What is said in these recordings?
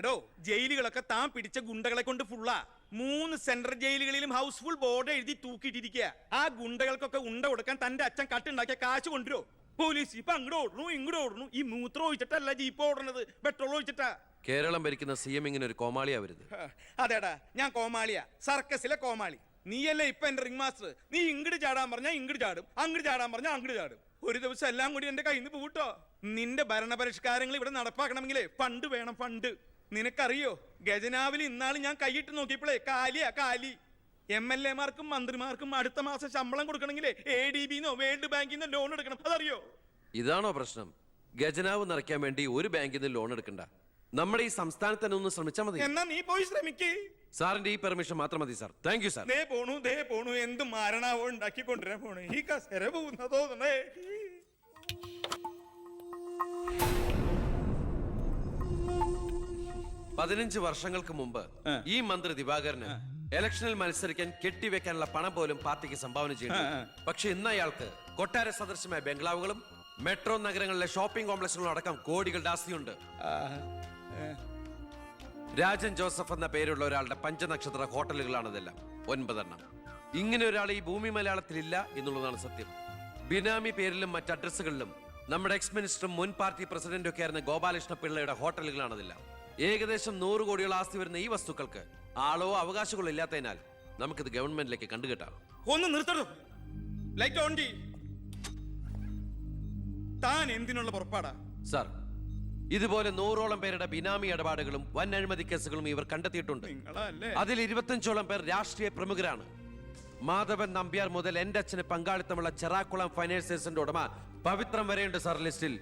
എടോ ജയിലുകളൊക്കെ താൻ പിടിച്ച ഗുണ്ടകളെ കൊണ്ട് ഫുള്ളാ. 3 സെൻട്രൽ ജയിലുകളിലും ഹൗസ്ഫുൾ ബോർഡ് എഴുതി തൂക്കിയിട്ടിരിക്കുക. ആ ഗുണ്ടകൾക്കൊക്കെ ഉണ്ട കൊടുക്കാൻ തന്റെ അച്ഛൻ കട്ടുണ്ടാക്കിയ കാശ് കൊണ്ടുവരോ? പോലീസ് ഇപ്പൊ അങ്ങോട്ട് ഓടണു ഇങ്ങോട്ട് ഓടണു. ഈ മൂത്രം ഒഴിച്ചിട്ടല്ല ജീപ്പ് ഓടണത്, പെട്രോൾ ഒഴിച്ചിട്ടാ. കേരളം ഭരിക്കുന്ന CM ഇങ്ങനെ ഒരു കോമാളിയാ വരുന്നത്. അതേടാ, ഞാൻ കോമാളിയാ, സർക്കസിലെ കോമാളി. നീയല്ലേ ഇപ്പൊ എന്റെ റിംഗ് മാസ്റ്റർ. നീ ഇങ്ങോട്ട് ചാടാൻ പറഞ്ഞാൽ ഇങ്ങോട്ട് ചാടും, അങ്ങോട്ട് ചാടാൻ പറഞ്ഞാൽ അങ്ങോട്ട് ചാടും. ഒരു ദിവസം എല്ലാം കൂടി എന്റെ കയ്യിൽ നിന്ന് പോട്ടോ. നിന്റെ ഭരണപരിഷ്കാരങ്ങൾ ഇവിടെ നടപ്പാക്കണമെങ്കിലേ ഫണ്ട് വേണം, ഫണ്ട്. നിനക്കറിയോ, ഖജനാവിൽ ഇന്നാള് ഞാൻ കൈയിട്ട് നോക്കിയപ്പോഴേ കാലി. MLA മാർക്കും മന്ത്രിമാർക്കും അടുത്ത മാസം ശമ്പളം കൊടുക്കണമെങ്കിലേ ADB-ന്നോ വേൾഡ് ബാങ്കിന്നോ ലോൺ എടുക്കണം. അതറിയോ? ഇതാണോ പ്രശ്നം? ഖജനാവ് നിറയ്ക്കാൻ വേണ്ടി ഒരു ബാങ്കിൽ നിന്ന് ലോൺ എടുക്കണ്ട. നമ്മുടെ ഈ സംസ്ഥാനത്ത് തന്നെ ഒന്ന് ശ്രമിച്ചാൽ മതി. എന്നാ നീ പോയി ശ്രമിക്കേ. സാറിന്റെ ഈ പെർമിഷൻ മാത്രം മതി സാർ. Thank you sir. ദേ പോണു എന്ത് മാരണാവോ ഉണ്ടാക്കി കൊണ്ടുവരാൻ പോണേ. ഈ കസേര പോകുന്ന തോന്നണേ. 15 വർഷങ്ങൾക്ക് മുമ്പ് ഈ മന്ത്രി ദിവാകരന് ഇലക്ഷനിൽ മത്സരിക്കാൻ കെട്ടിവെക്കാനുള്ള പണം പോലും പാർട്ടിക്ക് സംഭാവന ചെയ്യുന്നു. പക്ഷെ ഇന്ന് അയാൾക്ക് കൊട്ടാര സദൃശമായ ബംഗ്ലാവുകളും മെട്രോ നഗരങ്ങളിലെ ഷോപ്പിംഗ് കോംപ്ലക്സുകളും അടക്കം കോടികളുടെ ആസ്തിയുണ്ട്. രാജൻ ജോസഫ് എന്ന പേരുള്ള ഒരാളുടെ 5 നക്ഷത്ര ഹോട്ടലുകളാണിതെല്ലാം, 9 എണ്ണം. ഇങ്ങനെ ഒരാൾ ഈ ഭൂമി മലയാളത്തിലില്ല എന്നുള്ളതാണ് സത്യം. ബിനാമി പേരിലും മറ്റ് അഡ്രസ്സുകളിലും നമ്മുടെ എക്സ് മിനിസ്റ്ററും മുൻ പാർട്ടി പ്രസിഡന്റും ഒക്കെ ആയിരുന്ന ഗോപാലകൃഷ്ണ പിള്ളയുടെ ഹോട്ടലുകളാണിതെല്ലാം. ഏകദേശം 100 കോടിയോളം ആസ്തി വരുന്ന ഈ വസ്തുക്കൾക്ക് ആളോ അവകാശങ്ങളോ ഇല്ലാത്തതിനാൽ നമുക്കിത് ഗവൺമെന്റിലേക്ക് കണ്ടുകെട്ടാം. ഒന്ന് നിർത്തണം. ലൈറ്റ് ഓൺ ചെയ്യ്. താൻ എന്തിനുള്ള പുറപ്പാടാ? സാർ, ഇതുപോലെ 100ഓളം പേരുടെ ബിനാമി ഇടപാടുകളും വൻ അഴിമതി കേസുകളും ഇവർ കണ്ടെത്തിയിട്ടുണ്ട്. അതിൽ 25ഓളം പേർ രാഷ്ട്രീയ പ്രമുഖരാണ്. മാധവൻ നമ്പ്യാർ മുതൽ എന്റെ അച്ഛന് പങ്കാളിത്തമുള്ള ചെറാക്കുളം ഫൈനാൻസേഴ്സിന്റെ ഉടമ പവിത്രം വരെയുണ്ട് സാർ ലിസ്റ്റിൽ.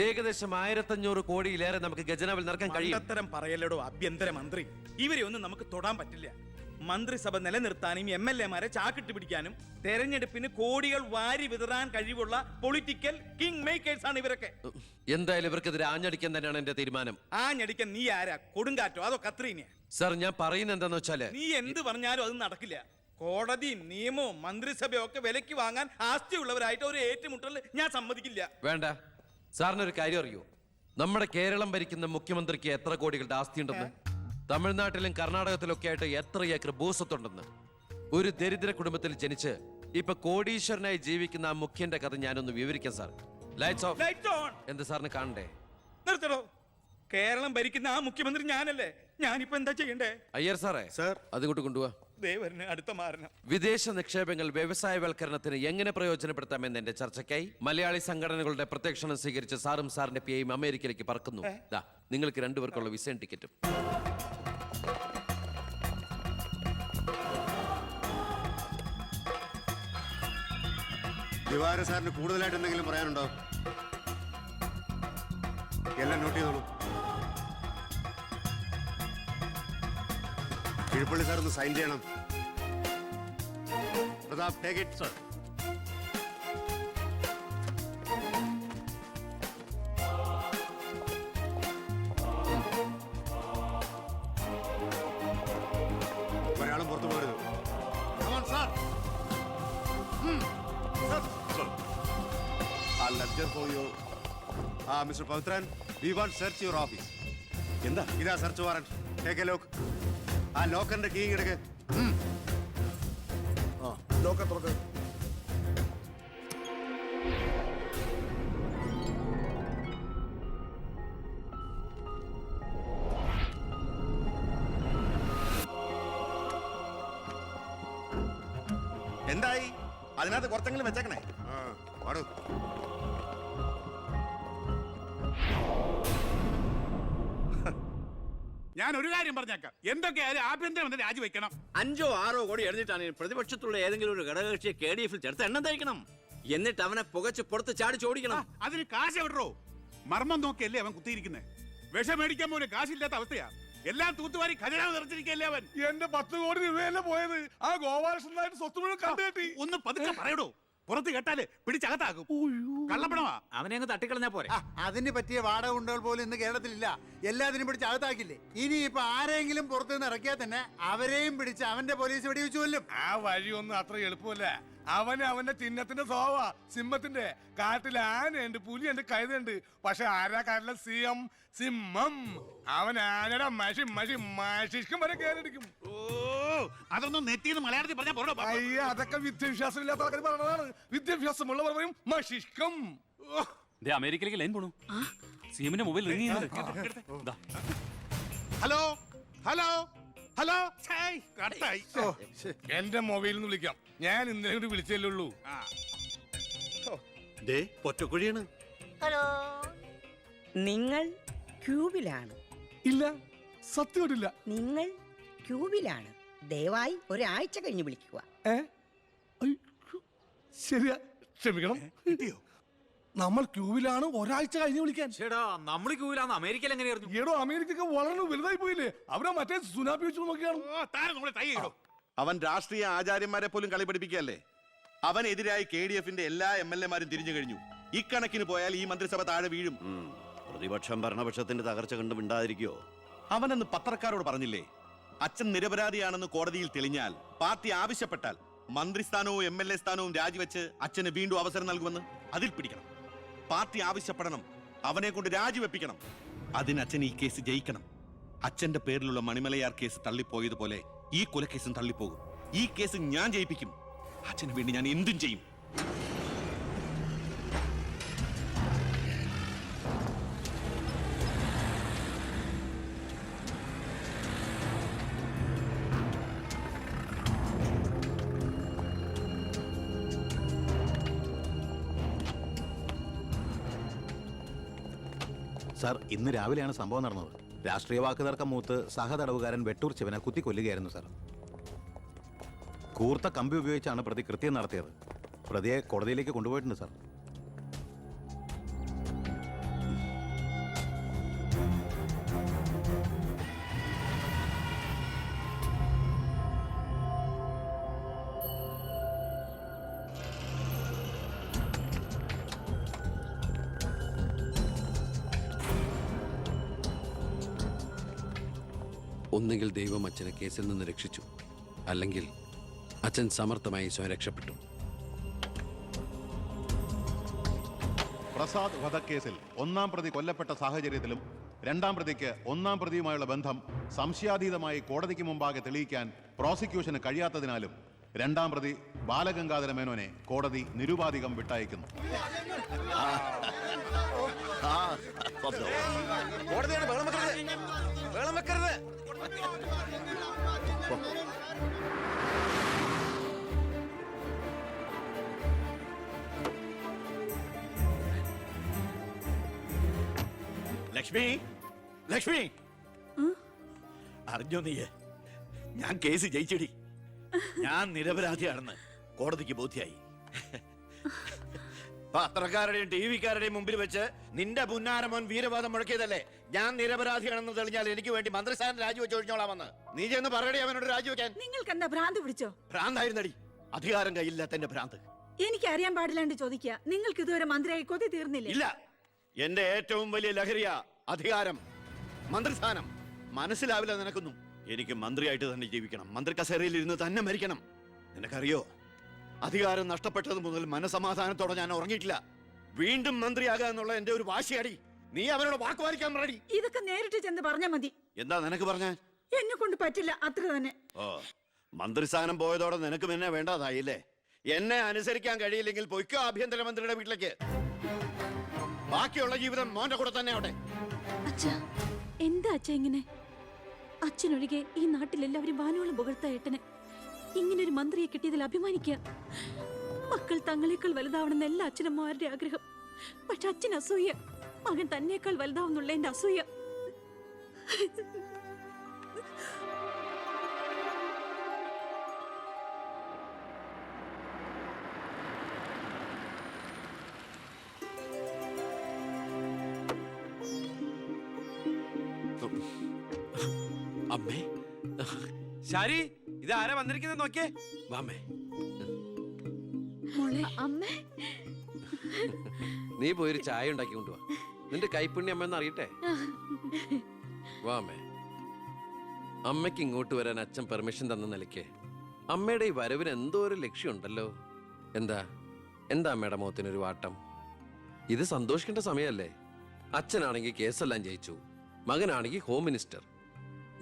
ഏകദേശം 1500 കോടിയിലേറെ നമുക്ക് ഖജനാവിൽ നിറക്കാൻ കഴിയും. അത്തരം പറയലടോ ആഭ്യന്തര മന്ത്രി. ഇവരെ ഒന്നും നമുക്ക് തൊടാൻ പറ്റില്ല. മന്ത്രിസഭ നിലനിർത്താനും MLA മാരെ ചാക്കിട്ട് പിടിക്കാനും തെരഞ്ഞെടുപ്പിന് കോടികൾ വാരി വിതറാൻ കഴിവുള്ള പൊളിറ്റിക്കൽ കിങ് മേക്കേഴ്സ് ആണ് ഇവരൊക്കെ. എന്തായാലും ഇവർക്കെതിരെ ആഞ്ഞടിക്കാൻ തന്നെയാണ് എന്റെ തീരുമാനം. ആഞ്ഞടിക്കാൻ നീ ആരാ? കൊടുങ്കാറ്റോ അതോ കത്രീനയാ? സാർ, ഞാൻ പറയുന്നത് എന്താന്ന് വെച്ചാല്, നീ എന്ത് പറഞ്ഞാലും അത് നടക്കില്ല. കോടതിയും നിയമവും മന്ത്രിസഭയും ഒക്കെ വിലക്ക് വാങ്ങാൻ ആസ്തിയുള്ളവരായിട്ട് ഒരു ഏറ്റുമുട്ടൽ ഞാൻ സമ്മതിക്കില്ല. വേണ്ട. സാറിനൊരു കാര്യം അറിയോ? നമ്മുടെ കേരളം ഭരിക്കുന്ന മുഖ്യമന്ത്രിക്ക് എത്ര കോടികളുടെ ആസ്തിയുണ്ടെന്ന്? തമിഴ്നാട്ടിലും കർണാടകത്തിലും ഒക്കെ ആയിട്ട് എത്ര ഏക്കർ ഭൂസ്വത്തുണ്ടെന്ന്? ഒരു ദരിദ്ര കുടുംബത്തിൽ ജനിച്ച് ഇപ്പൊ കോടീശ്വരനായി ജീവിക്കുന്ന ആ മുഖ്യന്റെ കഥ ഞാനൊന്ന് വിവരിക്കാം സാർ. Lights of. എന്ത് സാറിന് കാണണ്ടേ? നിർത്തടോ. കേരളം ഭരിക്കുന്ന ആ മുഖ്യമന്ത്രി ഞാനല്ലേ. ഞാനിപ്പോ എന്താ ചെയ്യണ്ടേ? അയ്യർ സാറേ, സാർ അതുകൊണ്ട് കൊണ്ടുപോവാ. അടുത്ത മാരണം. വിദേശ നിക്ഷേപങ്ങൾ വ്യവസായവൽക്കരണത്തിന് എങ്ങനെ പ്രയോജനപ്പെടുത്താമെന്ന് എന്റെ ചർച്ചയ്ക്കായി മലയാളി സംഘടനകളുടെ പ്രത്യക്ഷണം സ്വീകരിച്ച സാറും സാറിന്റെ PAയും അമേരിക്കയിലേക്ക് പറക്കുന്നു. നിങ്ങൾക്ക് 2 പേർക്കുള്ള വിസയും ടിക്കറ്റും. ദിവാര സാറിന് കൂടുതലായിട്ട് എന്തെങ്കിലും പറയാനുണ്ടോ? എല്ലാം നോട്ട് ചെയ്തോളൂ. കിഴപ്പള്ളി സാർ ഒന്ന് സൈൻ ചെയ്യണം. Pratap, take it sir. ഒരാളും പുറത്തു പോകരുത്. Mister Pavithran, we want search your office. എന്താ? ഇതാ search warrant. Take a lock. ആ ലോക്കറിന്റെ കീ എടുക്ക്. ലോക്കർ തുറക്ക്. എന്തായി? അതിനകത്ത് കുറച്ചെങ്കിലും വെച്ചേക്കണേ. പാടൂ. ഞാൻ ഒരു കാര്യം പറഞ്ഞേക്കാം. എന്തൊക്കെയായാലും ആഭ്യന്തരം രാജിവെക്കണം. 5 or 6 കോടി എഴുതിട്ടാണ് പ്രതിപക്ഷത്തുള്ള ഏതെങ്കിലും ഒരു ഘടകകക്ഷിയെ KDF-ൽ ചേർത്ത് എണ്ണം തയ്ക്കണം. എന്നിട്ട് അവനെ പുകച്ച് പുറത്ത് ചാടി ചോടിക്കണം. അതിന് കാശ് എവിടോ? മർമ്മം നോക്കിയല്ലേ അവൻ കുത്തിയിരിക്കുന്നത്. വിഷം മേടിക്കാൻ പോലും കാശില്ലാത്ത അവസ്ഥയാ. എല്ലാം തൂത്തുവാരി ഖജനാവ് നിറച്ചിരിക്കല്ലേ അവൻ. എന്റെ 10 കോടി രൂപയല്ലേ പോയത്. ആ ഗോപാലകൃഷ്ണനായിട്ട് സ്വത്ത് മുഴുവൻ കണ്ടുകെട്ടി. ഒന്ന് പതുക്കെ പറയടോ. പുറത്ത് കേട്ടാല് പിടിച്ചകത്താക്കും. കള്ളപ്പണമാ. അവനെ അങ്ങ് തട്ടിക്കളഞ്ഞാ പോരെ. അതിന് പറ്റിയ വാടക ഗുണ്ടകൾ പോലും ഇന്ന് കേരളത്തിലില്ല. എല്ലാത്തിനും പിടിച്ച് അകത്താക്കില്ലേ. ഇനി ഇപ്പൊ ആരെങ്കിലും പുറത്തുനിന്ന് ഇറക്കിയാൽ തന്നെ അവരെയും പിടിച്ച് അവന്റെ പോലീസ് വെടിവെച്ചു കൊല്ലും. ആ വഴിയൊന്നും അത്ര എളുപ്പമല്ല. അവന് അവന്റെ ചിഹ്നത്തിന്റെ സ്വഭാവ സിംഹത്തിന്റെ. കാട്ടിൽ ആനയുണ്ട്, പുലിയുണ്ട്, കഴുതുണ്ട്. പക്ഷെ ആരാ കാട്ടിലെ സിംഹം? സിംഹം. അവൻ ആനയുടെ മഷിഷ്കം വരെ കേറിടിക്കും. ഓ അതൊന്നും നെറ്റിന്ന് മലയാളത്തിൽ പറഞ്ഞാൽ പോരോ. അയ്യ, അതൊക്കെ വിദ്യാഭ്യാസം ഇല്ലാത്ത ആൾക്കാർ പറഞ്ഞതാണ്. വിദ്യാഭ്യാസമുള്ളവർ പറയും മഷിഷ്കം. അമേരിക്കയിലേക്ക് ലൈൻ പോണു. സിഎമ്മിന്റെ മൊബൈൽ റിംഗ് ചെയ്യുന്നുണ്ട്. Hello hello hello. കട്ടായി. എന്റെ മൊബൈലിൽ നിന്ന് വിളിക്കാം. ഞാൻ ഇന്നലെ കൂടി വിളിച്ചല്ലേ ഉള്ളൂ. പൊറ്റക്കുഴിയാണ്. ഹലോ, നിങ്ങൾ ക്യൂബിലാണ്? ഇല്ല, സത്യമായിട്ടില്ല. നിങ്ങൾ ക്യൂബിലാണ്. ദയവായി ഒരാഴ്ച കഴിഞ്ഞ് വിളിക്കുക. ശരിയാ, ക്ഷമിക്കണം. കിട്ടിയോ? നമ്മൾ ക്യൂബിലാണ്, ഒരാഴ്ച കഴിഞ്ഞ് വിളിക്കാൻ. ചേടാ, നമ്മൾ ക്യൂവിലാന്ന് അമേരിക്കയിൽ എങ്ങനെയായിരുന്നു? ഏടോ, അമേരിക്ക വളരെ വലുതായി പോയില്ലേ? അവരെ മറ്റേ സുനാപ്പി വെച്ച് നോക്കിയാണ്. അവൻ രാഷ്ട്രീയ ആചാര്യന്മാരെ പോലും കളി പഠിപ്പിക്കുകയല്ലേ. അവനെതിരായി KDF-ന്റെ എല്ലാ MLA-മാരും തിരിഞ്ഞു കഴിഞ്ഞു. ഇക്കണക്കിന് പോയാൽ ഈ മന്ത്രിസഭ താഴെ വീഴും. പ്രതിപക്ഷം ഭരണപക്ഷത്തിന്റെ തകർച്ച കണ്ട് മിണ്ടാതിരിക്കോ? അവനെന്ന് പത്രക്കാരോട് പറഞ്ഞില്ലേ, അച്ഛൻ നിരപരാധിയാണെന്ന് കോടതിയിൽ തെളിഞ്ഞാൽ പാർട്ടി ആവശ്യപ്പെട്ടാൽ മന്ത്രിസ്ഥാനവും MLA സ്ഥാനവും രാജിവെച്ച് അച്ഛന് വീണ്ടും അവസരം നൽകുമെന്ന്. അതിൽ പിടിക്കണം. പാർട്ടി ആവശ്യപ്പെടണം, അവനെ കൊണ്ട് രാജിവെപ്പിക്കണം. അതിന് അച്ഛൻ ഈ കേസ് ജയിക്കണം. അച്ഛന്റെ പേരിലുള്ള മണിമലയാർ കേസ് തള്ളിപ്പോയതുപോലെ ഈ കൊലക്കേസും തള്ളിപ്പോകും. ഈ കേസ് ഞാൻ ജയിപ്പിക്കും. അച്ഛന് വേണ്ടി ഞാൻ എന്തും ചെയ്യും. സാർ, ഇന്ന് രാവിലെയാണ് സംഭവം നടന്നത്. രാഷ്ട്രീയ വാക്കുതർക്കം മൂത്ത് സഹതടവുകാരൻ വെട്ടൂർ ശിവനെ കുത്തിക്കൊല്ലുകയായിരുന്നു സാർ. കൂർത്ത കമ്പി ഉപയോഗിച്ചാണ് പ്രതി കൃത്യം നടത്തിയത്. പ്രതിയെ കോടതിയിലേക്ക് കൊണ്ടുപോയിട്ടുണ്ട് സാർ. ഒന്നുകിൽ ദൈവം അച്ഛനെ കേസിൽ നിന്ന് രക്ഷിച്ചു, അല്ലെങ്കിൽ അച്ഛൻ സമർത്ഥമായി സ്വയം രക്ഷപ്പെട്ടു. പ്രസാദ് വധക്കേസിൽ ഒന്നാം പ്രതി കൊല്ലപ്പെട്ട സാഹചര്യത്തിലും രണ്ടാം പ്രതിക്ക് ഒന്നാം പ്രതിയുമായുള്ള ബന്ധം സംശയാതീതമായി കോടതിക്ക് മുമ്പാകെ തെളിയിക്കാൻ പ്രോസിക്യൂഷന് കഴിയാത്തതിനാലും രണ്ടാം പ്രതി ബാലഗംഗാധര മേനോനെ കോടതി നിരുപാധികം വിട്ടയക്കുന്നു. ലക്ഷ്മി, ലക്ഷ്മി, അറിഞ്ഞോ നീ? ഞാൻ കേസ് ജയിച്ചടി. ഞാൻ നിരപരാധിയാണെന്ന് കോടതിക്ക് ബോധ്യായി. പത്രക്കാരുടെയും TV-ക്കാരുടെയും മുമ്പിൽ വെച്ച് നിന്റെ പുന്നാരമോൻ വീരവാദം മുഴക്കിയതല്ലേ? ഞാൻ നിരപരാധിയാണെന്ന് തെളിഞ്ഞാൽ എനിക്ക് വേണ്ടി മന്ത്രിസ്ഥാനം രാജിവെച്ച് ഒഴിഞ്ഞോളാമെന്ന്. നീ ചെന്ന് പറയടി അവനോട് രാജിവെക്കാൻ. നിങ്ങൾക്ക് എന്താ ഭ്രാന്ത് പിടിച്ചോ? ഭ്രാന്തായിരുന്നടി, അധികാരം കയ്യില്ലാത്തന്റെ ഭ്രാന്ത്. എനിക്ക് അറിയാൻ പാടില്ലാണ്ട് ചോദിക്കുക. നിങ്ങൾക്ക് ഇതുവരെ മന്ത്രിയായി കൊതി തീർന്നില്ലേ? ഇല്ല, എന്റെ ഏറ്റവും വലിയ ലഹരിയാ അധികാരം, മന്ത്രിസ്ഥാനം. മനസ്സിലാവില്ല നിനക്കൊന്നും. എനിക്ക് മന്ത്രിയായിട്ട് തന്നെ ജീവിക്കണം. മന്ത്രി കസേരയിൽ ഇരുന്ന് തന്നെ മരിക്കണം. നിനക്കറിയോ, അധികാരം നഷ്ടപ്പെട്ടത് മുതൽ മനസമാധാനത്തോടെ ഞാൻ ഉറങ്ങിയിട്ടില്ല. വീണ്ടും മന്ത്രിയാകുക എന്നുള്ള എന്റെ ഒരു വാശിയടി. നീ അവനോട് വാക്കുപാലിക്കാൻ പറയടി. ഇതൊക്കെ നേരിട്ട് ചെന്ന് പറഞ്ഞാ മതി. എന്താ നിനക്ക് പറഞ്ഞ? എന്നെ കൊണ്ട് പറ്റില്ല, അത്ര തന്നെ. ഓ, മന്ത്രിസ്ഥാനം പോയതോടെ നിനക്ക് എന്നെ വേണ്ടതായില്ലേ? എന്നെ അനുസരിക്കാൻ കഴിയില്ലെങ്കിൽ പൊയ്ക്കോ ആഭ്യന്തരമന്ത്രിയുടെ വീട്ടിലേക്ക്. ബാക്കിയുള്ള ജീവിതം മോന്റെ കൂടെ തന്നെ അവിടെ. അച്ഛാ, എന്താ അച്ഛാ ഇങ്ങനെ? അച്ഛനൊഴികെ ഈ നാട്ടിലെല്ലാവരും വാനോളം പുകഴ്ത്ത ഏട്ടനെ. ഇങ്ങനൊരു മന്ത്രിയെ കിട്ടിയതിൽ അഭിമാനിക്കുക. മക്കൾ തങ്ങളെക്കാൾ വലുതാവണമെന്ന് എല്ലാ അച്ഛനമ്മമാരുടെ ആഗ്രഹം. പക്ഷെ അച്ഛൻ അസൂയ. മകൻ തന്നേക്കാൾ വലുതാവുന്നുള്ള എന്റെ അസൂയ. അമ്മേ, ശാരി, ഇത് ആരാ വന്നിരിക്കുന്നത് നോക്കിയേ. വാമേ. അമ്മേ, നീ പോയൊരു ചായ ഉണ്ടാക്കി കൊണ്ടുവാ. നിന്റെ കൈപ്പുണ്യം അമ്മ അറിയട്ടെ. വാമേ. അമ്മയ്ക്ക് ഇങ്ങോട്ട് വരാൻ അച്ഛൻ പെർമിഷൻ തന്ന നിലയ്ക്ക് അമ്മയുടെ ഈ വരവിന് എന്തോ ഒരു ലക്ഷ്യമുണ്ടല്ലോ. എന്താ എന്താ അമ്മയുടെ മുഖത്തിനൊരു വാട്ടം? ഇത് സന്തോഷിക്കേണ്ട സമയമല്ലേ? അച്ഛനാണെങ്കിൽ കേസെല്ലാം ജയിച്ചു, മകനാണെങ്കിൽ ഹോം മിനിസ്റ്റർ.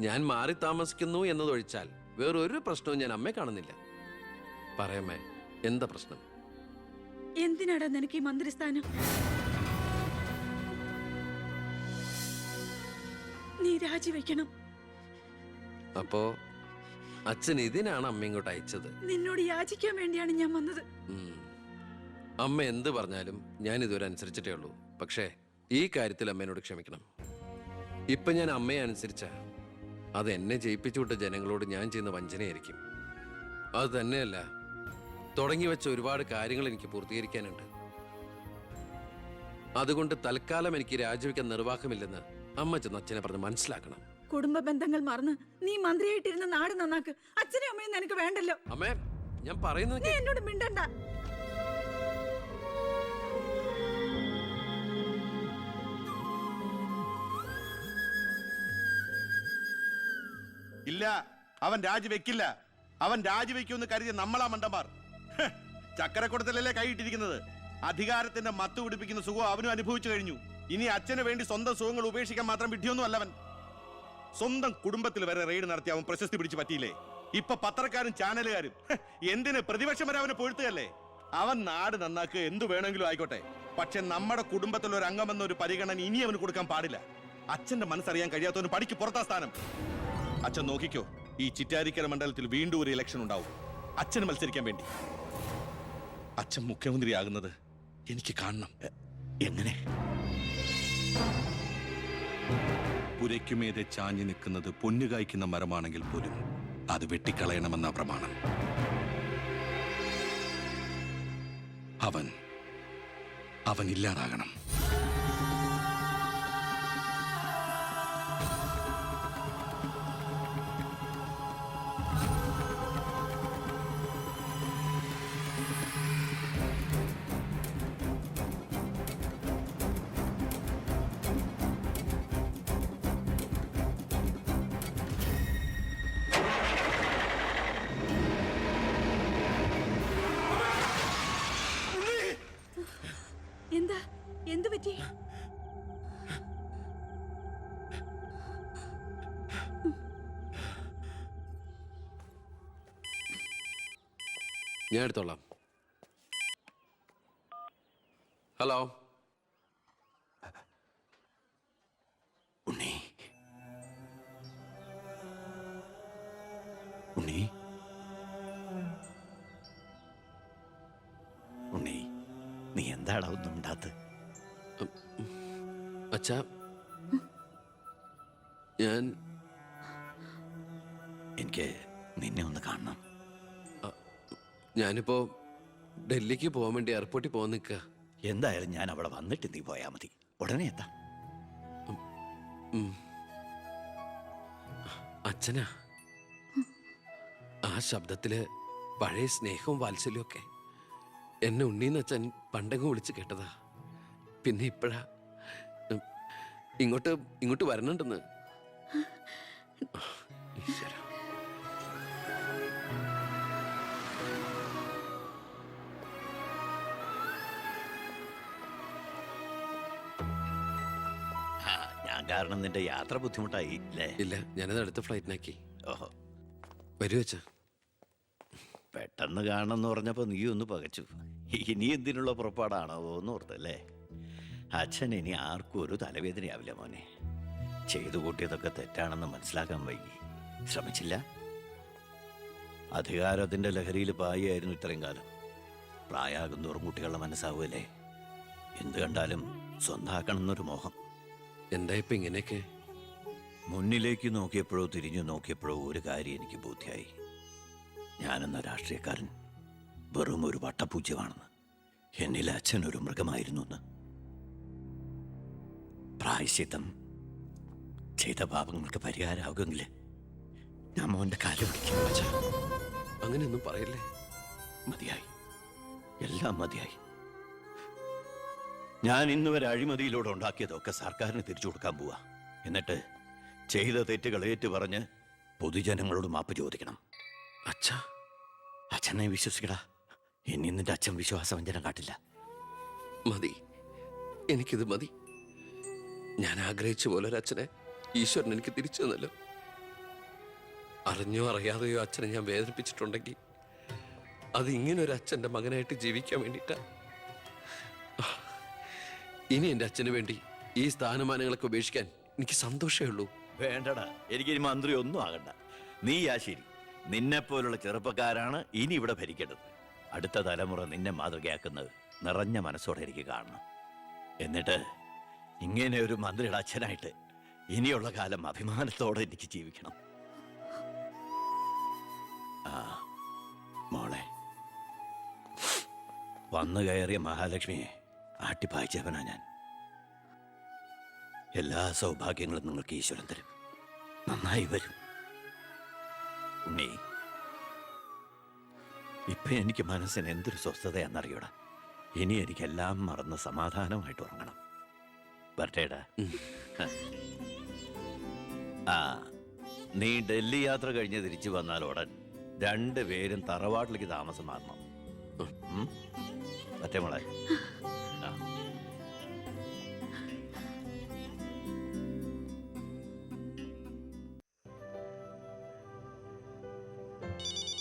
ഞാൻ മാറി താമസിക്കുന്നു എന്നതൊഴിച്ചാൽ വേറൊരു പ്രശ്നവും ഞാൻ അമ്മയെ കാണുന്നില്ല. പറയമ്മേ, എന്താ പ്രശ്നം? എന്തിനാടാ നിനക്ക് ഈ മന്ത്രിസ്ഥാനം? നീ രാജിവെക്കണം. അപ്പോ അച്ഛൻ ഇതിനാണ് അമ്മ ഇങ്ങോട്ട് അയച്ചത്? നിന്നോട് യാചിക്കാൻ വേണ്ടിയാണ് ഞാൻ വന്നത്. അമ്മ എന്ത് പറഞ്ഞാലും ഞാൻ ഇതുവരെ അനുസരിച്ചിട്ടേ ഉള്ളൂ. പക്ഷേ ഈ കാര്യത്തിൽ അമ്മേനോട് ക്ഷമിക്കണം. ഇപ്പൊ ഞാൻ അമ്മയെ അനുസരിച്ച അത് എന്നെ ജയിപ്പിച്ചു വിട്ട ജനങ്ങളോട് ഞാൻ ചെയ്യുന്ന വഞ്ചനയായിരിക്കും. അത് തന്നെയല്ല, തുടങ്ങി വെച്ച ഒരുപാട് കാര്യങ്ങൾ എനിക്ക് പൂർത്തീകരിക്കാനുണ്ട്. അതുകൊണ്ട് തൽക്കാലം എനിക്ക് രാജിവെക്കാൻ നിർവാഹമില്ലെന്ന് അമ്മ ചെന്ന് അച്ഛനെ പറഞ്ഞ് മനസ്സിലാക്കണം. കുടുംബ ബന്ധങ്ങൾ മറന്ന് നീ മന്ത്രിയായിട്ടിരുന്ന നാട് നന്നാക്ക്. അച്ഛനും അമ്മയും നിനക്ക് വേണ്ടല്ലോ. അമ്മേ, ഞാൻ പറയുന്നത് നീ എന്നോട് മിണ്ടണ്ട. ഇല്ല, അവൻ രാജിവെക്കില്ല. അവൻ രാജിവെക്കുമെന്ന് കരുതിയ നമ്മളാ മണ്ടന്മാർ. ചക്കരക്കുടത്തിലല്ലേ കൈയിട്ടിരിക്കുന്നത്. അധികാരത്തിന്റെ മത്ത് പിടിപ്പിക്കുന്ന സുഖം അവനും അനുഭവിച്ചു കഴിഞ്ഞു. ഇനി അച്ഛന് വേണ്ടി സ്വന്തം സുഖങ്ങൾ ഉപേക്ഷിക്കാൻ മാത്രം വിഡ്ഢിയൊന്നും അല്ലവൻ. സ്വന്തം കുടുംബത്തിൽ വരെ റെയ്ഡ് നടത്തി അവൻ പ്രശസ്തി പിടിച്ചു പറ്റിയില്ലേ? ഇപ്പൊ പത്രക്കാരും ചാനലുകാരും എന്തിന് പ്രതിപക്ഷം വരെ അവനെ പൊഴുത്തുകയല്ലേ? അവൻ നാട് നന്നാക്കുക എന്തു വേണമെങ്കിലും ആയിക്കോട്ടെ, പക്ഷെ നമ്മുടെ കുടുംബത്തിൽ ഒരു അംഗമെന്ന ഒരു പരിഗണന ഇനി അവന് കൊടുക്കാൻ പാടില്ല. അച്ഛന്റെ മനസ്സറിയാൻ കഴിയാത്തവന് പടിക്ക് പുറത്താ സ്ഥാനം. അച്ഛൻ നോക്കിക്കോ, ഈ ചിറ്റാരിക്കര മണ്ഡലത്തിൽ വീണ്ടും ഒരു ഇലക്ഷൻ ഉണ്ടാവും അച്ഛന് മത്സരിക്കാൻ വേണ്ടി. അച്ഛൻ മുഖ്യമന്ത്രിയാകുന്നത് എനിക്ക് കാണണം. എങ്ങനെ? പുരയ്ക്കുമേതെ ചാഞ്ഞു നിൽക്കുന്നത് പൊന്നു കായ്ക്കുന്ന മരമാണെങ്കിൽ പോലും അത് വെട്ടിക്കളയണമെന്ന പ്രമാണം. അവൻ ഇല്ലാതാകണം. എന്താ? എന്തു പറ്റി? ഞാൻ എടുത്തോളാം. ഹലോ ഉണ്ണി, ഉണ്ണി, ഉണ്ണി, നീ എന്താടാ ഒന്നും ഉണ്ടാത്ത്? അച്ഛാ, എനിക്ക് നിന്നെ ഒന്ന് കാണണം. ഞാനിപ്പോ ഡൽഹിക്ക് പോകാൻ വേണ്ടി എയർപോർട്ടിൽ പോകാൻ നിൽക്കുക. എന്തായാലും ഞാൻ അവിടെ വന്നിട്ട് നീ പോയാ മതി. ഉടനെ എത്താം. അച്ഛനാ, ആ ശബ്ദത്തില് പഴയ സ്നേഹവും വാത്സല്യവും ഒക്കെ എന്നെ ഉണ്ണീന്ന് അച്ഛൻ പണ്ടങ്ങ് വിളിച്ച് കേട്ടതാ. പിന്നെ ഇപ്പോഴാ ഇങ്ങോട്ട് വരണുണ്ടെന്ന്. ഈശ്വരാ. ഞാൻ കാരണം നിന്റെ യാത്ര ബുദ്ധിമുട്ടായി അല്ലേ? ഇല്ല, ഞാനത് അടുത്ത ഫ്ലൈറ്റിനാക്കി. ഓഹോ, വരൂ അച്ഛാ. പെട്ടെന്ന് കാണണമെന്ന് പറഞ്ഞപ്പോ നീ ഒന്ന് പകച്ചു. ഇനി എന്തിനുള്ള പുറപ്പാടാണോ എന്ന് ഓർത്തല്ലേ? അച്ഛൻ ഇനി ആർക്കും ഒരു തലവേദനയാവില്ല മോനെ. ചെയ്തു കൂട്ടിയതൊക്കെ തെറ്റാണെന്ന് മനസ്സിലാക്കാൻ വൈകി. ശ്രമിച്ചില്ല. അധികാരത്തിന്റെ ലഹരിയിൽ പായായിരുന്നു ഇത്രയും കാലം. പ്രായമാകുന്നോറും കുട്ടികളുടെ മനസ്സാവുമല്ലേ? എന്ത് കണ്ടാലും സ്വന്താക്കണം എന്നൊരു മോഹം. എന്താ ഇപ്പൊ ഇങ്ങനെയൊക്കെ? മുന്നിലേക്ക് നോക്കിയപ്പോഴോ തിരിഞ്ഞു നോക്കിയപ്പോഴോ ഒരു കാര്യം എനിക്ക് ബോധ്യായി. ഞാനെന്ന രാഷ്ട്രീയക്കാരൻ വെറും ഒരു വട്ടപൂജ്യമാണെന്ന്. എന്നിൽ അച്ഛൻ ഒരു മൃഗമായിരുന്നു എന്ന്. പ്രായശ്ചിത്തം ചെയ്ത പാപങ്ങൾക്ക് പരിഹാരമാകുമെങ്കിൽ ഞാൻ മോന്റെ കാല് പിടിക്കും. അച്ഛാ, അങ്ങനെയൊന്നും പറയല്ലേ. മതിയായി, എല്ലാം മതിയായി. ഞാൻ ഇന്നുവരെ അഴിമതിയിലൂടെ ഉണ്ടാക്കിയതൊക്കെ സർക്കാരിന് തിരിച്ചു കൊടുക്കാൻ പോവാ. എന്നിട്ട് ചെയ്ത തെറ്റുകൾ ഏറ്റുപറഞ്ഞ് പൊതുജനങ്ങളോട് മാപ്പ് ചോദിക്കണം. അച്ഛാ, അച്ഛനെ വിശ്വസിക്കടാ. ഇനി നിന്റെ അച്ഛൻ വിശ്വാസവഞ്ചനം കാട്ടില്ല. മതി, എനിക്കിത് മതി. ഞാൻ ആഗ്രഹിച്ച പോലെ ഒരു അച്ഛനെ ഈശ്വരൻ എനിക്ക് തിരിച്ചു തന്നല്ലോ. അറിഞ്ഞോ അറിയാതെയോ അച്ഛനെ ഞാൻ വേദനിപ്പിച്ചിട്ടുണ്ടെങ്കിൽ അത് ഇങ്ങനെ ഒരു അച്ഛൻ്റെ മകനായിട്ട് ജീവിക്കാൻ വേണ്ടിയിട്ടാ. ഇനി എൻ്റെ അച്ഛന് വേണ്ടി ഈ സ്ഥാനമാനങ്ങളൊക്കെ ഉപേക്ഷിക്കാൻ എനിക്ക് സന്തോഷമേ ഉള്ളൂ. വേണ്ടടാ, എനിക്കിനി മന്ത്രി ഒന്നും ആകണ്ട. നീ ആ ശരി, നിന്നെപ്പോലുള്ള ചെറുപ്പക്കാരാണ് ഇനി ഇവിടെ ഭരിക്കേണ്ടത്. അടുത്ത തലമുറ നിന്നെ മാതൃകയാക്കുന്നത് നിറഞ്ഞ മനസ്സോടെ എനിക്ക് കാണണം. എന്നിട്ട് ഇങ്ങനെ ഒരു മന്ത്രിയുടെ അച്ഛനായിട്ട് ഇനിയുള്ള കാലം അഭിമാനത്തോടെ എനിക്ക് ജീവിക്കണം. ആ മോളെ, വന്നു കയറിയ മഹാലക്ഷ്മിയെ ആട്ടിപ്പായിച്ചവനാ ഞാൻ. എല്ലാ സൗഭാഗ്യങ്ങളും നിങ്ങൾക്ക് ഈശ്വരൻ തരും, നന്നായി വരും. ഉണ്ണി, ഇപ്പൊ എനിക്ക് മനസ്സിന് എന്തൊരു സ്വസ്ഥതയാണെന്നറിയൂടാ. ഇനി എനിക്കെല്ലാം മറന്ന് സമാധാനമായിട്ട് ഉറങ്ങണം. വരട്ടേടാ. ആ, നീ ഡൽഹി യാത്ര കഴിഞ്ഞ് തിരിച്ചു വന്നാൽ ഉടൻ രണ്ടുപേരും തറവാട്ടിലേക്ക് താമസം മാറണം. പറ്റേ മോളെ?